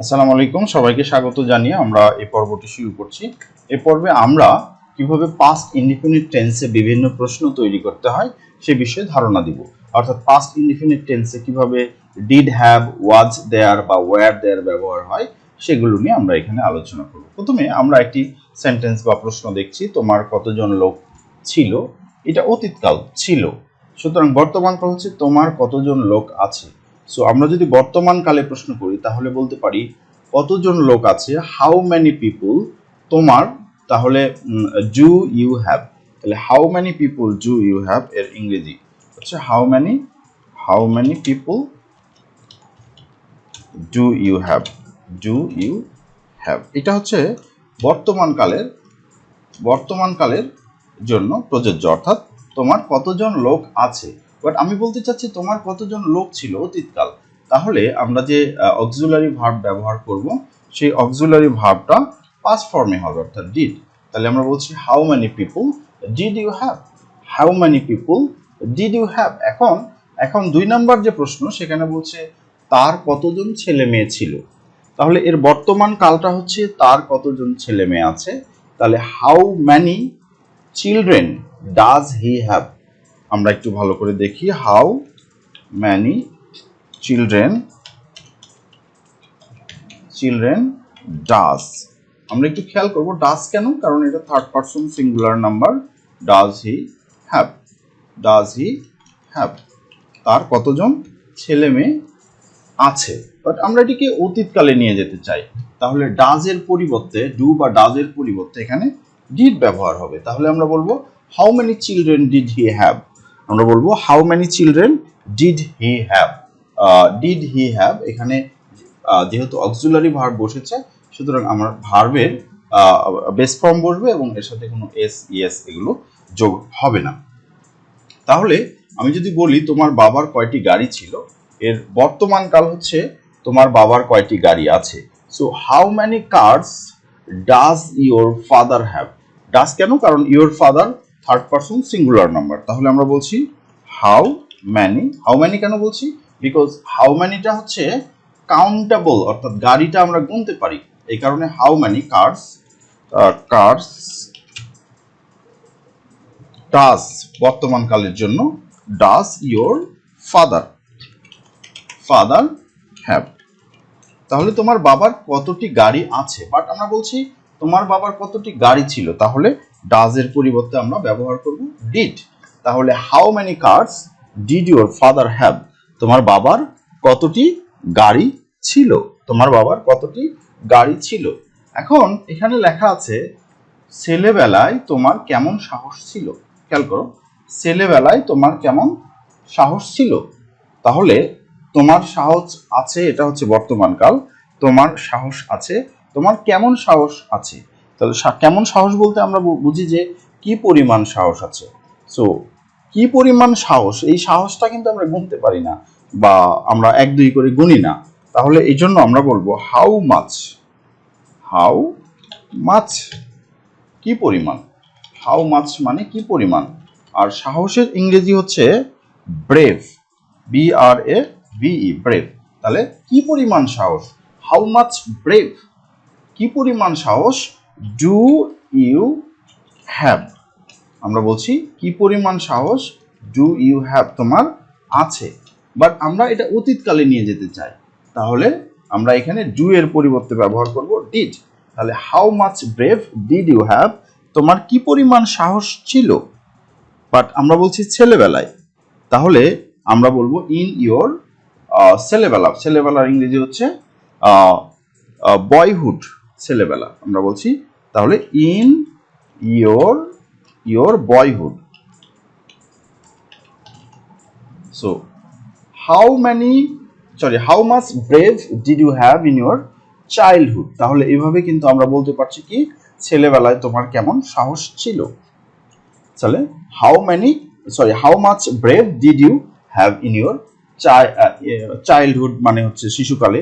আসসালামু আলাইকুম, সবাইকে স্বাগত জানিয়ে আমরা এই পর্বটি শুরু করছি। এই পর্বে আমরা কিভাবে পাস্ট ইনডিফিনিট টেন্সে বিভিন্ন প্রশ্ন তৈরি করতে হয় সে বিষয়ে ধারণা দিব। অর্থাৎ পাস্ট ইনডিফিনিট টেন্সে কিভাবে ডিড, হ্যাভ, ওয়াজ দেয়ার বা ওয়্যার দেয়ার ব্যবহার হয় সেগুলো নিয়ে আমরা এখানে আলোচনা করব। প্রথমে আমরা একটি সেন্টেন্স বা প্রশ্ন দেখছি, তোমার কতজন লোক ছিল। এটা অতীতকাল ছিল, সুতরাং বর্তমান কাল হচ্ছে তোমার কতজন লোক আছে। সো আমরা যদি বর্তমান কালে প্রশ্ন করি তাহলে বলতে পারি কতজন লোক আছে, হাউ মেনি পিপল তোমার, তাহলে ডু ইউ হ্যাভ। তাহলে how many people do you have এর ইংরেজি হচ্ছে how many people do you have, do you have. এটা হচ্ছে বর্তমান কালের জন্য প্রযোজ্য, অর্থাৎ তোমার কতজন লোক আছে। বাট আমি বলতে চাচ্ছি তোমার কতজন লোক ছিল অতীতকাল, তাহলে আমরা যে অক্সিলারি ভার্ব ব্যবহার করব সেই অক্সিলারি ভার্বটা পাস্ট ফর্মে হবে, অর্থাৎ ডিড। তাহলে আমরা বলছি how many people did you have, how many people did you have. এখন 2 নাম্বার যে প্রশ্ন সেখানে বলছে তার কতজন ছেলে মেয়ে ছিল। তাহলে এর বর্তমান কালটা হচ্ছে তার কতজন ছেলে মেয়ে আছে। তাহলে how many children does he have. আমরা একটু ভালো করে দেখি, হাউ মেনি চিলড্রেন ডাজ। আমরা একটু খেয়াল করব ডাজ কেন, কারণ এটা third person singular number. Does he have, তার কতজন ছেলে মেয়ে আছে। বাট আমরা এটিকে অতীতকালে নিয়ে যেতে চাই, তাহলে ডাজ এর পরিবর্তে, ডু বা ডাজ এর পরিবর্তে এখানে ডিড ব্যবহার হবে। তাহলে আমরা বলবো how many children did he have. আমরা বলবো how many children did he have. Did he have এখানে যেহেতু অক্সিলারি ভার্ব বসেছে, সুতরাং আমার ভার্বের বেস ফর্ম বসবে এবং এর সাথে কোনো এস, ইএস এগুলো যোগ হবে না। তাহলে আমি যদি বলি তোমার বাবার কয়টি গাড়ি ছিল, এর বর্তমান কাল হচ্ছে তোমার বাবার কয়টি গাড়ি আছে। So how many curse does your father have. Does কেন, কারণ your father third person singular number. তাহলে আমরা বলছি হাউ মেনি কেন বলছি, বিকজ হাউ মেনিটা হচ্ছে কাউন্টেবল, অর্থাৎ গাড়িটা আমরা গুনতে পারি, এই কারণে হাউ মেনি কার্স ডাজ বর্তমান কালের জন্য ডাজ ইওর ফাদার হ্যাভ। তাহলে তোমার বাবার কতটি গাড়ি আছে, বাট আমরা বলছি তোমার বাবার কতটি গাড়ি ছিল, তাহলে ডাজ এর পরিবর্তে আমরা ব্যবহার করব ডিড। তাহলে how many curse did your father have, তোমার বাবার কতটি গাড়ি ছিল, এখন এখানে লেখা আছে ছেলেবেলায় তোমার কেমন সাহস ছিল। খেয়াল করো, ছেলেবেলায় তোমার কেমন সাহস ছিল। তাহলে তোমার সাহস আছে, এটা হচ্ছে বর্তমান কাল। তোমার সাহস আছে, তোমার কেমন সাহস আছে। তাহলে কেমন সাহস বলতে আমরা বুঝি যে কি পরিমাণ সাহস আছে। সো কি পরিমাণ সাহস, এই সাহসটা কিন্তু আমরা গুনতে পারি না বা আমরা 1-2 করে গুনি না। তাহলে এই জন্য আমরা বলবো হাউ মাচ, কি পরিমাণ। হাউ মাচ মানে কি পরিমাণ। আর সাহসের ইংরেজি হচ্ছে ব্রেভ, BRAVE, ব্রেভ। তাহলে কি পরিমাণ সাহস, হাউ মাচ ব্রেভ, কি পরিমাণ সাহস ডু ইউ হ্যাভ। আমরা বলছি কি পরিমাণ সাহস ডু ইউ হ্যাভ, তোমার আছে। বাট আমরা এটা অতীতকালে নিয়ে যেতে চাই, তাহলে আমরা এখানে ডু এর পরিবর্তে ব্যবহার করব ডিড। তাহলে how much brave did you have, তোমার কি পরিমাণ সাহস ছিল। বাট আমরা বলছি ছেলেবেলায়, তাহলে আমরা বলবো ইন ইওর ছেলেবেলার ইংরেজি হচ্ছে বয়হুড, ছেলেবেলা আমরা বলছি। তাহলে in your boyhood. So how much brave did you have in your childhood. তাহলে এইভাবে কিন্তু আমরা বলতে পারছি কি ছেলেবেলায় তোমার কেমন সাহস ছিল। তাহলে how much brave did you have in your childhood মানে হচ্ছে শিশুকালে,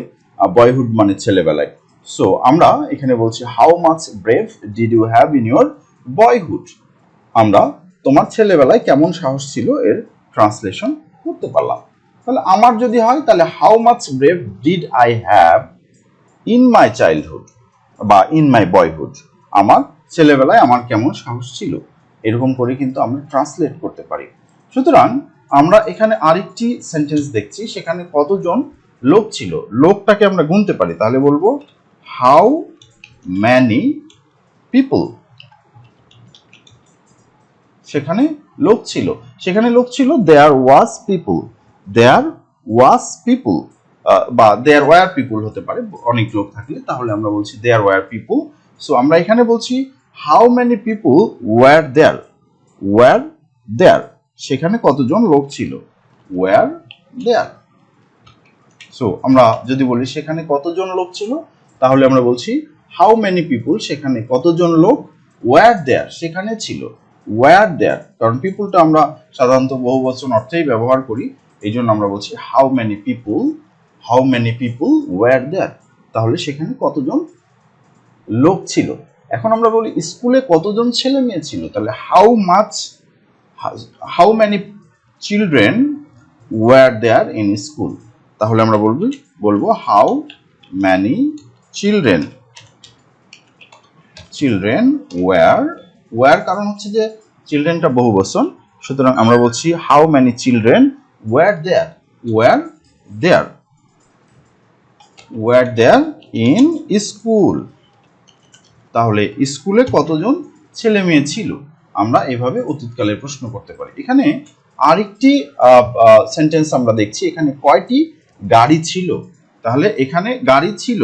বয়হুড মানে ছেলেবেলায়। সো আমরা এখানে বলছি how much brave did you have in your boyhood. আমরা তোমার ছেলেবেলায় কেমন সাহস ছিল এর ট্রান্সলেশন করতে পারলাম। তাহলে আমার যদি হয় তাহলে how much brave did I have in my childhood বা ইন মাই বয়হুড, আমার ছেলেবেলায় আমার কেমন সাহস ছিল, এরকম করে কিন্তু আমরা ট্রান্সলেট করতে পারি। সুতরাং আমরা এখানে আরেকটি সেন্টেন্স দেখছি, সেখানে কতজন লোক ছিল, লোকটাকে আমরা গুনতে পারি, তাহলে বলবো হাউ ম্যানি পিপল। সেখানে লোক ছিল, সেখানে লোক ছিল, দেয়ার ওয়াজ পিপল, দেয়ার ওয়াজ পিপল, বা দেয়ার ওয়ার পিপল হতে পারে, অনেক লোক থাকলে তাহলে আমরা বলছি দেয়ার ওয়ার পিপল। সো আমরা এখানে বলছি how many people were there, were there, সেখানে কতজন লোক ছিল, ওয়ার দেয়ার। সো আমরা যদি বলি সেখানে কতজন লোক ছিল, তাহলে আমরা বলছি হাউ মেনি পিপল, সেখানে কতজন লোক, ওয়ার দেয়ার, সেখানে ছিল, ওয়ার দেয়ার, কারণ পিপলটা আমরা সাধারণত বহুবচন অর্থেই ব্যবহার করি, এই জন্য আমরা বলছি how many people, how many people were there, তাহলে সেখানে কতজন লোক ছিল। এখন আমরা বলি স্কুলে কতজন ছেলে মেয়ে ছিল, তাহলে how much, how many children were there in school, তাহলে আমরা বলবো how many children, children were, were কারণ হচ্ছে যে চিলড্রেনটা বহুবচন, সুতরাং আমরা বলছি how many children were there, were there, were there in school, তাহলে স্কুলে কতজন ছেলে মেয়ে ছিল, আমরা এভাবে অতীতকালের প্রশ্ন করতে পারি। এখানে আরেকটি সেন্টেন্স আমরা দেখছি, এখানে কয়টি গাড়ি ছিল, তাহলে এখানে গাড়ি ছিল,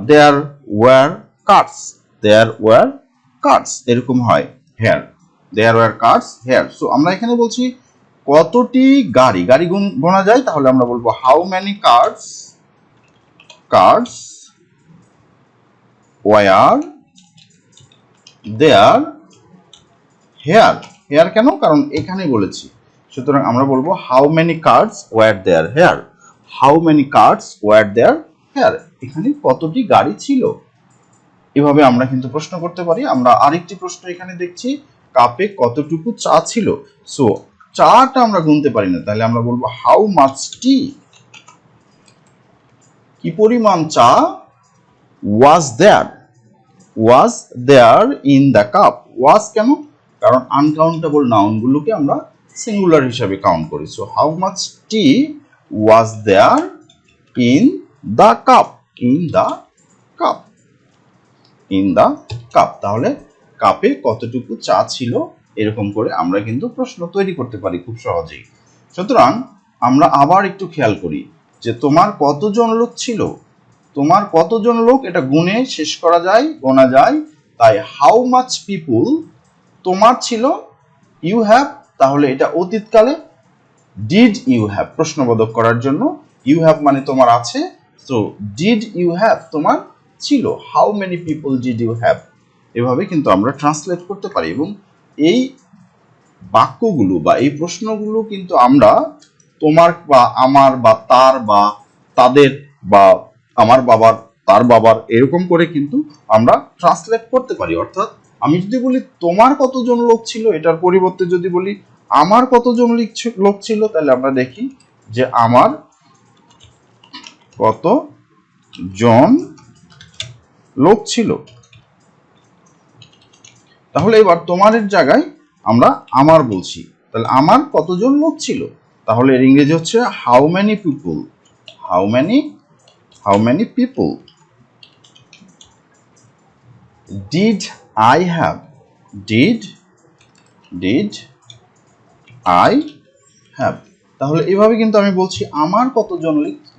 there were cars, there were cars, এরকম হয় here, there were cars here. So আমরা এখানে বলছি কতটি গাড়ি, গাড়ি গোনা যায়, তাহলে আমরা বলবো how many cars, cars were there here, here কেন, কারণ এখানে বলেছি, সুতরাং আমরা বলবো how many cars were there here, how many cars were there here, এখানে কতটি গাড়ি ছিল। এভাবে আমরা কিন্তু প্রশ্ন করতে পারি। আমরা আরেকটি প্রশ্ন এখানে দেখছি, কাপে কতটুকু চা ছিল, সো চাটা আমরা গুনতে পারি না, তাহলে আমরা বলবো হাউ মাচ টি, কি পরিমাণ চা, was there, was there in the cup, was কেন, কারণ আনকাউন্টেবল নাউনগুলোকে আমরা সিঙ্গুলার হিসাবে কাউন্ট করি, so how much tea was there in the cup, in the cup, in the cup, তাহলে কাপে কতটুকু চা ছিল, এরকম করে আমরা কিন্তু প্রশ্ন তৈরি করতে পারি খুব সহজেই। সুতরাং আমরা আবার একটু খেয়াল করি যে তোমার কতজন লোক ছিল, তোমার কতজন লোক এটা গুণে শেষ করা যায়, গোনা যায়, তাই হাউ মাচ পিপুল তোমার ছিল, ইউ হ্যাভ, তাহলে এটা অতীতকালে, ডিড ইউ হ্যাভ প্রশ্নবোধক করার জন্য, ইউ হ্যাভ মানে তোমার আছে, সো ডিড ইউ হ্যাভ তোমার ছিল, how many people did you have, এভাবে কিন্তু আমরা ট্রান্সলেট করতে পারি। এবং এই বাক্যগুলো বা এই প্রশ্নগুলো কিন্তু আমরা তোমার বা আমার বা তার বা তাদের বা আমার বাবার তার বাবার এরকম করে কিন্তু আমরা ট্রান্সলেট করতে পারি। অর্থাৎ আমি যদি বলি তোমার কতজন লোক ছিল, এটার পরিবর্তে যদি বলি আমার কতজন লোক ছিল, তাহলে আমরা দেখি যে আমার কতজন লোক ছিল, তাহলে এবার তোমারের জায়গায় আমরা আমার বলছি, তাহলে আমার কতজন লোক ছিল, তাহলে এর ইংরেজি হচ্ছে how many people, how many people did I have, did I have, তাহলে এভাবে কিন্তু আমি বলছি আমার কতজন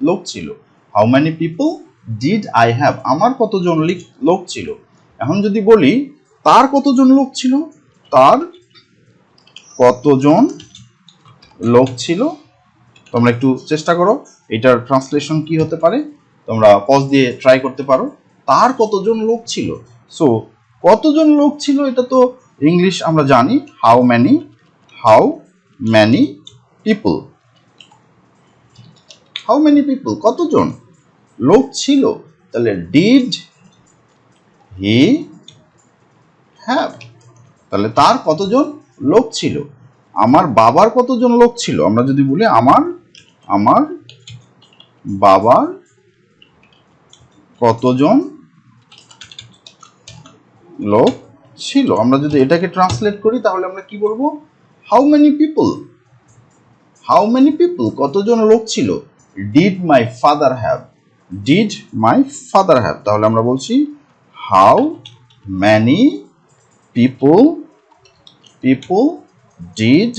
লোক ছিল, how many people did I have, আমার কতজন লোক ছিল। এখন যদি বলি তার কতজন লোক ছিল, তার কতজন লোক ছিল, তোমরা একটু চেষ্টা করো এটার ট্রান্সলেশন কি হতে পারে, তোমরা পজ দিয়ে ট্রাই করতে পারো, তার কতজন লোক ছিল। সো কতজন লোক ছিল এটা তো ইংলিশ আমরা জানি, how many people, how many people কতজন লোক ছিল, তাহলে ডিড হি হ্যাভ, তাহলে তার কতজন লোক ছিল। আমার বাবার কতজন লোক ছিল, আমরা যদি বলি আমার বাবার কতজন লোক ছিল। আমরা যদি এটাকে ট্রান্সলেট করি তাহলে আমরা কি বলবো? How many people, how many people, কতজন লোক ছিল। Did my father have, did my father have, তাহলে আমরা বলছি how many people, people did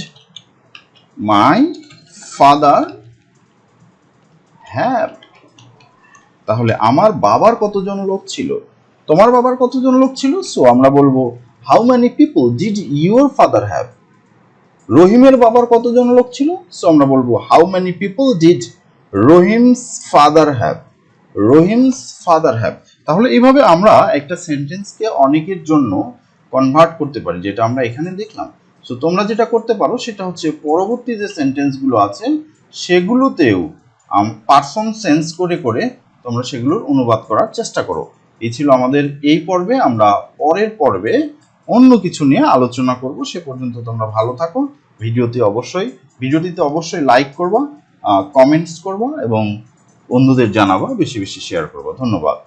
my father have. তাহলে আমার বাবার কতজন লোক ছিল, তোমার বাবার কতজন লোক ছিল, সো আমরা বলবো how many people did your father have. রহিমের বাবার কতজন লোক ছিল, সো আমরা বলবো how many people did Rahim's father have, Rahim's father have. তাহলে এইভাবে আমরা একটা সেন্টেন্সকে অনেকের জন্য কনভার্ট করতে পারি, যেটা আমরা এখানে দেখলাম। সো তোমরা যেটা করতে পারো সেটা হচ্ছে পরবর্তী যে সেন্টেন্সগুলো আছে সেগুলোতেও পারসন সেন্স করে করে তোমরা সেগুলোর অনুবাদ করার চেষ্টা করো। এই ছিল আমাদের এই পর্বে। আমরা পরের পর্বে অন্য কিছু নিয়ে আলোচনা করব। সে পর্যন্ত তোমরা ভালো থাকো। ভিডিওটিতে অবশ্যই লাইক করবা, কমেন্টস করবা এবং বন্ধুদের জানাবা, বেশি বেশি শেয়ার করবা। ধন্যবাদ।